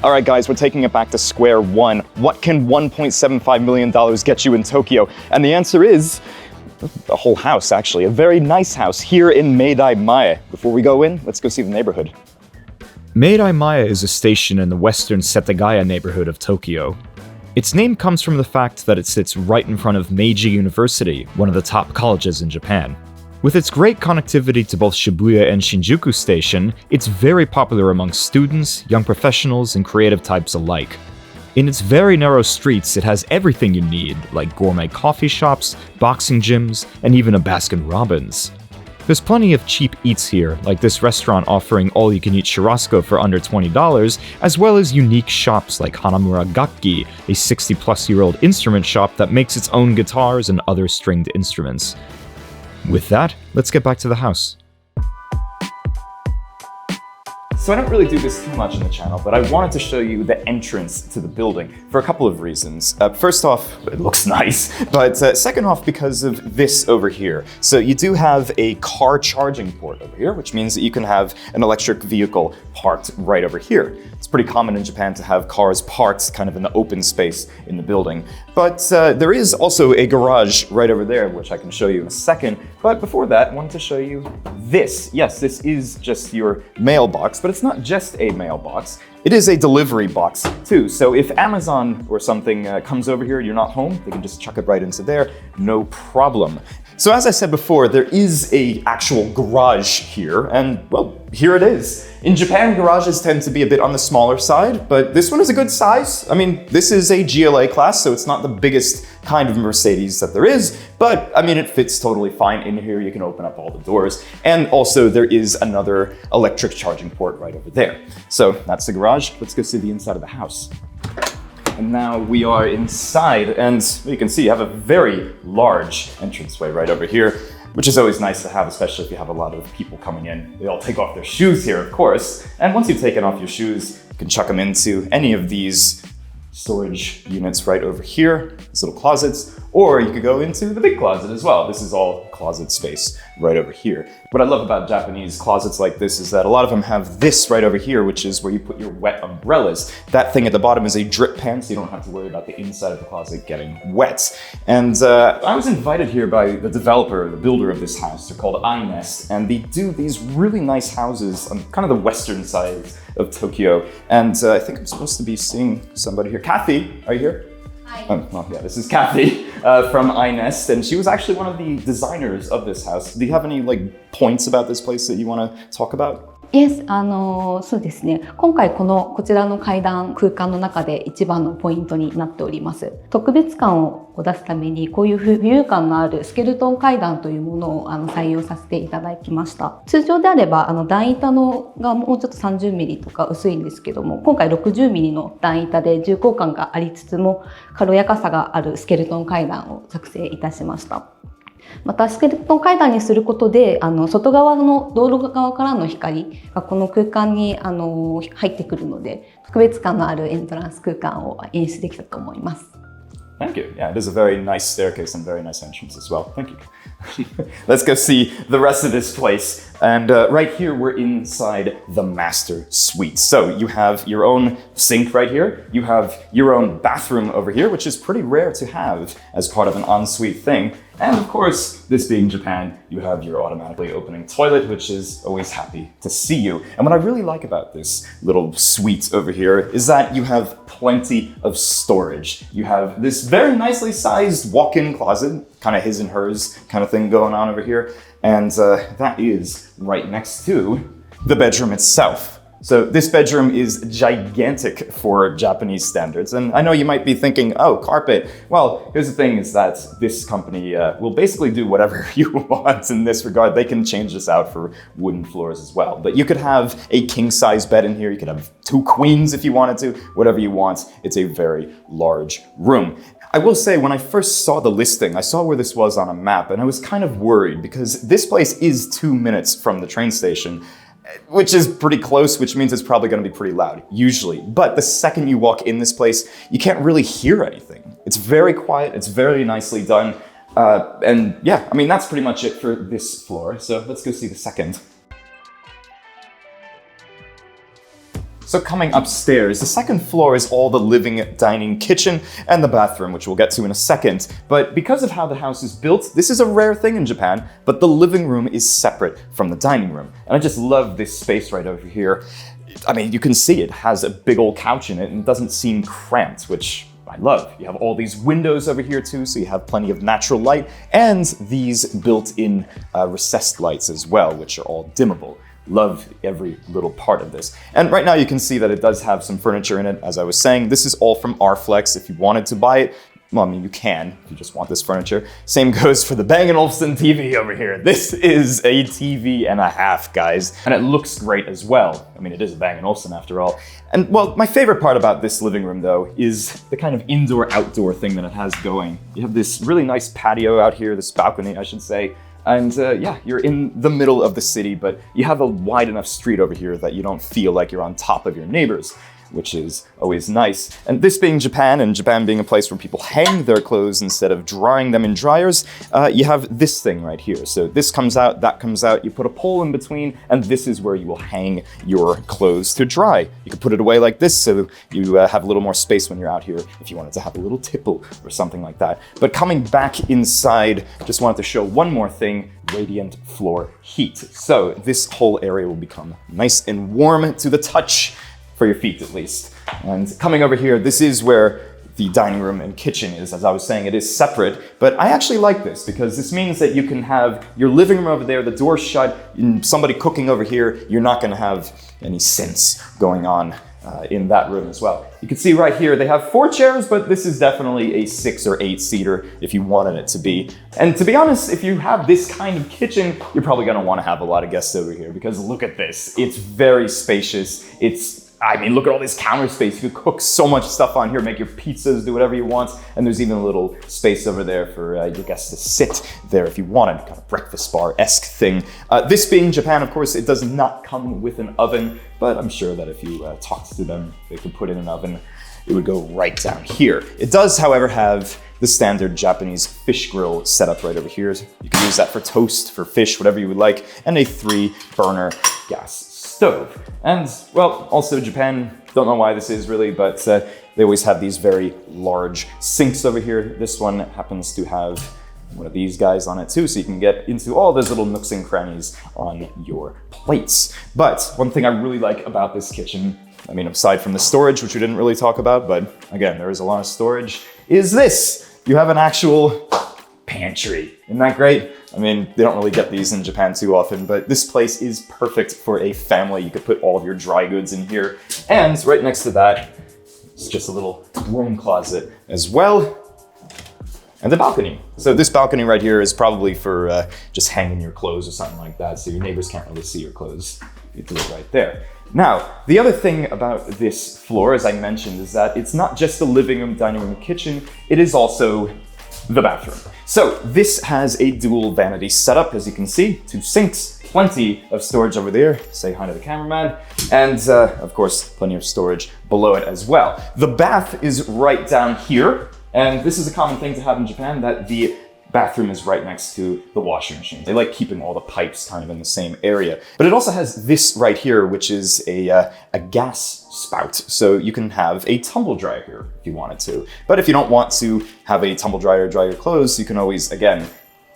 Alright guys, we're taking it back to square one. What can $1.75 million get you in Tokyo? And the answer is a whole house, actually. A very nice house here in Meidaimae. Before we go in, let's go see the neighborhood. Meidaimae is a station in the western Setagaya neighborhood of Tokyo. Its name comes from the fact that it sits right in front of Meiji University, one of the top colleges in Japan. With its great connectivity to both Shibuya and Shinjuku Station, it's very popular among students, young professionals, and creative types alike. In its very narrow streets, it has everything you need, like gourmet coffee shops, boxing gyms, and even a Baskin-Robbins. There's plenty of cheap eats here, like this restaurant offering all-you-can-eat churrasco for under $20, as well as unique shops like Hanamura Gakki, a 60-plus-year-old instrument shop that makes its own guitars and other stringed instruments. With that, let's get back to the house. So I don't really do this too much in the channel, but I wanted to show you the entrance to the building for a couple of reasons. First off, it looks nice, but second off, because of this over here. So you do have a car charging port over here, which means that you can have an electric vehicle parked right over here. It's pretty common in Japan to have cars parked kind of in the open space in the building. But there is also a garage right over there, which I can show you in a second. But before that, I wanted to show you this. Yes, this is just your mailbox, but it's not just a mailbox. It is a delivery box too. So if Amazon or something comes over here and you're not home, they can just chuck it right into there, no problem. So as I said before, there is a actual garage here, and well, here it is. In Japan, garages tend to be a bit on the smaller side, but this one is a good size. I mean, this is a GLA class, so it's not the biggest kind of Mercedes that there is, but I mean, it fits totally fine in here. You can open up all the doors, and also there is another electric charging port right over there. So that's the garage. Let's go see the inside of the house. And now we are inside, and you can see you have a very large entranceway right over here, which is always nice to have, especially if you have a lot of people coming in. They all take off their shoes here, of course. And once you've taken off your shoes, you can chuck them into any of these storage units right over here, these little closets, or you could go into the big closet as well. This is all closet space right over here. What I love about Japanese closets like this is that a lot of them have this right over here, which is where you put your wet umbrellas. That thing at the bottom is a drip pan, so you don't have to worry about the inside of the closet getting wet. And I was invited here by the developer, the builder of this house. They're called iNest, and they do these really nice houses on kind of the western side of Tokyo. And I think I'm supposed to be seeing somebody here. Kathy, are you here? Hi. Oh, well, yeah, this is Kathy from iNest, and she was actually one of the designers of this house. Do you have any points about this place that you want to talk about? Yes, そうですね。今回こちらの空間の中で一番のポイントになっております。特別感を出すためにこういう浮遊感のあるスケルトン階段というものを採用させていただきました。通常であれば段板のがもうちょっと30ミリとか薄いんですけども、今回60ミリの段板で重厚感がありつつも軽やかさがあるスケルトン階段を作成いたしました。またスケルトン階段にすることで外側の道路側からの光がこの空間に入ってくるので特別感のあるエントランス空間を演出できたと思います。Thank you. Yeah, it is a very nice staircase and very nice entrance as well. Thank you. Let's go see the rest of this place. And right here, we're inside the master suite. So you have your own sink right here. You have your own bathroom over here, which is pretty rare to have as part of an ensuite thing. And of course, this being Japan, you have your automatically opening toilet, which is always happy to see you. And what I really like about this little suite over here is that you have plenty of storage. You have this very nicely sized walk-in closet, kind of his and hers kind of thing going on over here. And that is right next to the bedroom itself. So this bedroom is gigantic for Japanese standards. And I know you might be thinking, oh, carpet. Well, here's the thing is that this company will basically do whatever you want in this regard. They can change this out for wooden floors as well. But you could have a king-size bed in here. You could have 2 queens if you wanted to, whatever you want. It's a very large room. I will say, when I first saw the listing, I saw where this was on a map, and I was kind of worried because this place is 2 minutes from the train station, which is pretty close, which means it's probably going to be pretty loud, usually. But the second you walk in this place, you can't really hear anything. It's very quiet, it's very nicely done, and yeah, I mean, that's pretty much it for this floor, so let's go see the second. So coming upstairs, the second floor is all the living, dining, kitchen, and the bathroom, which we'll get to in a second. But because of how the house is built, this is a rare thing in Japan, but the living room is separate from the dining room. And I just love this space right over here. I mean, you can see it has a big old couch in it and it doesn't seem cramped, which I love. You have all these windows over here too, so you have plenty of natural light, and these built-in recessed lights as well, which are all dimmable. Love every little part of this. And right now you can see that it does have some furniture in it. As I was saying, this is all from Rflex. If you wanted to buy it, well, I mean, you can, if you just want this furniture. Same goes for the Bang & Olufsen TV over here. This is a TV and a half, guys. And it looks great as well. I mean, it is a Bang & Olufsen after all. And well, my favorite part about this living room though is the kind of indoor-outdoor thing that it has going. You have this really nice patio out here, this balcony, I should say. And yeah, you're in the middle of the city, but you have a wide enough street over here that you don't feel like you're on top of your neighbors, which is always nice. And this being Japan, and Japan being a place where people hang their clothes instead of drying them in dryers, you have this thing right here. So this comes out, that comes out, you put a pole in between, and this is where you will hang your clothes to dry. You can put it away like this, so you have a little more space when you're out here if you wanted to have a little tipple or something like that. But coming back inside, just wanted to show one more thing, radiant floor heat. So this whole area will become nice and warm to the touch, for your feet at least. And coming over here, this is where the dining room and kitchen is. As I was saying, it is separate, but I actually like this because this means that you can have your living room over there, the door shut, and somebody cooking over here. You're not gonna have any scents going on in that room as well. You can see right here, they have 4 chairs, but this is definitely a 6 or 8 seater if you wanted it to be. And to be honest, if you have this kind of kitchen, you're probably gonna wanna have a lot of guests over here because look at this. It's very spacious. I mean, look at all this counter space. You could cook so much stuff on here, make your pizzas, do whatever you want. And there's even a little space over there for your guests to sit there if you wanted, kind of breakfast bar-esque thing. This being Japan, of course, it does not come with an oven, but I'm sure that if you talked to them, they could put in an oven. It would go right down here. It does, however, have the standard Japanese fish grill setup right over here. You can use that for toast, for fish, whatever you would like, and a 3-burner gas stove. And well, also Japan, don't know why this is really, but they always have these very large sinks over here. This one happens to have one of these guys on it too, so you can get into all those little nooks and crannies on your plates. But one thing I really like about this kitchen, I mean, aside from the storage, which we didn't really talk about, but again, there is a lot of storage, is this. You have an actual pantry. Isn't that great? I mean, they don't really get these in Japan too often, but this place is perfect for a family. You could put all of your dry goods in here. And right next to that, it's just a little room closet as well. And the balcony. So this balcony right here is probably for just hanging your clothes or something like that, so your neighbors can't really see your clothes. You do it right there. Now, the other thing about this floor, as I mentioned, is that it's not just the living room, dining room, kitchen, it is also the bathroom. So this has a dual vanity setup, as you can see, 2 sinks, plenty of storage over there, say hi to the cameraman, and of course, plenty of storage below it as well. The bath is right down here, and this is a common thing to have in Japan, that the bathroom is right next to the washing machine. They like keeping all the pipes kind of in the same area. But it also has this right here, which is a gas spout. So you can have a tumble dryer here if you wanted to. But if you don't want to have a tumble dryer dry your clothes, you can always, again,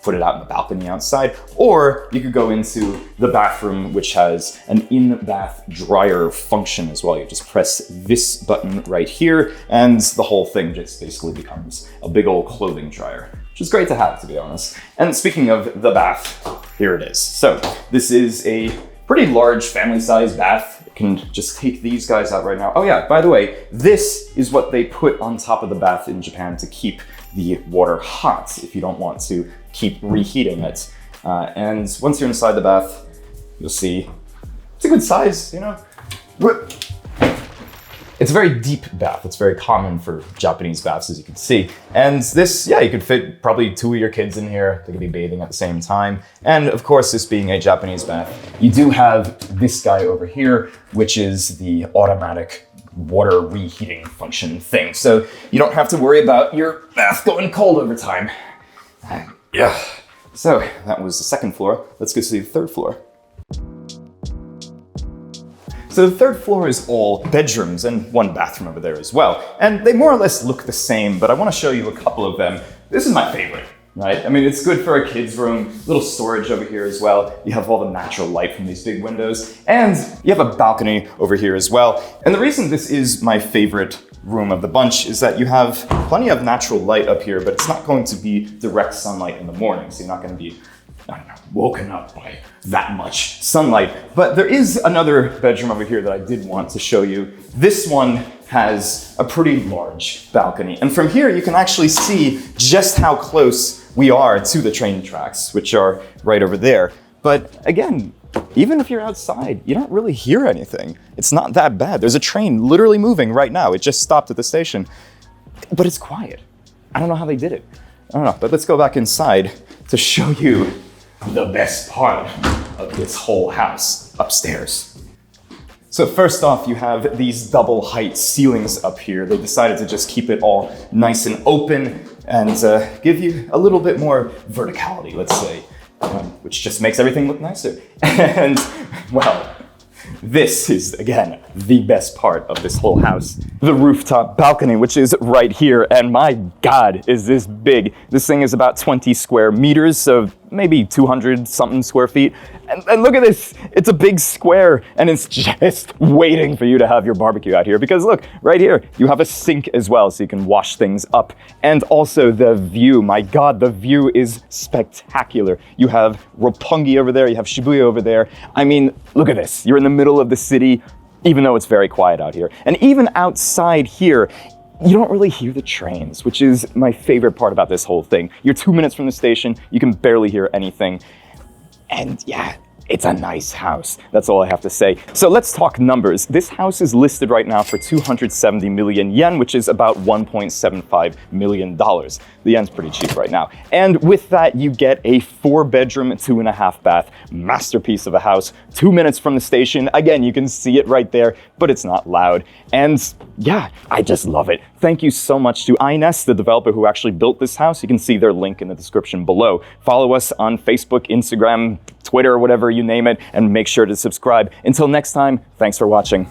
put it out in the balcony outside, or you could go into the bathroom, which has an in-bath dryer function as well. You just press this button right here, and the whole thing just basically becomes a big old clothing dryer, which is great to have, to be honest. And speaking of the bath, here it is. So this is a pretty large family-sized bath. You can just take these guys out right now. Oh yeah, by the way, this is what they put on top of the bath in Japan to keep the water hot if you don't want to keep reheating it. And once you're inside the bath, you'll see it's a good size, you know. It's a very deep bath. It's very common for Japanese baths, as you can see. And this, yeah, you could fit probably 2 of your kids in here. They could be bathing at the same time. And of course, this being a Japanese bath, you do have this guy over here, which is the automatic water reheating function thing. So you don't have to worry about your bath going cold over time. Yeah. So that was the second floor. Let's go see the third floor. So the third floor is all bedrooms and one bathroom over there as well. And they more or less look the same, but I want to show you a couple of them. This is my favorite, right? I mean, it's good for a kid's room, little storage over here as well. You have all the natural light from these big windows, and you have a balcony over here as well. And the reason this is my favorite room of the bunch is that you have plenty of natural light up here, but it's not going to be direct sunlight in the morning, so you're not going to be, I don't know, woken up by that much sunlight. But there is another bedroom over here that I did want to show you. This one has a pretty large balcony, and from here you can actually see just how close we are to the train tracks, which are right over there. But again, even if you're outside, you don't really hear anything. It's not that bad. There's a train literally moving right now. It just stopped at the station, but it's quiet. I don't know how they did it. I don't know, but let's go back inside to show you the best part of this whole house upstairs. So first off, you have these double height ceilings up here. They decided to just keep it all nice and open and give you a little bit more verticality, let's say, which just makes everything look nicer. And well, this is, again, the best part of this whole house. The rooftop balcony, which is right here, and my God, is this big. This thing is about 20 square meters, so maybe 200 something square feet. And look at this, it's a big square, and it's just waiting for you to have your barbecue out here. Because look, right here, you have a sink as well, so you can wash things up. And also the view, my God, the view is spectacular. You have Roppongi over there, you have Shibuya over there. I mean, look at this, you're in the middle of the city, even though it's very quiet out here. And even outside here, you don't really hear the trains, which is my favorite part about this whole thing. You're 2 minutes from the station, you can barely hear anything. And yeah, it's a nice house. That's all I have to say. So let's talk numbers. This house is listed right now for 270 million yen, which is about $1.75 million. The yen's pretty cheap right now. And with that, you get a 4-bedroom, 2.5 bath masterpiece of a house, 2 minutes from the station. Again, you can see it right there, but it's not loud. And yeah, I just love it. Thank you so much to Ines, the developer who actually built this house. You can see their link in the description below. Follow us on Facebook, Instagram, Twitter, whatever you name it, and make sure to subscribe. Until next time, thanks for watching.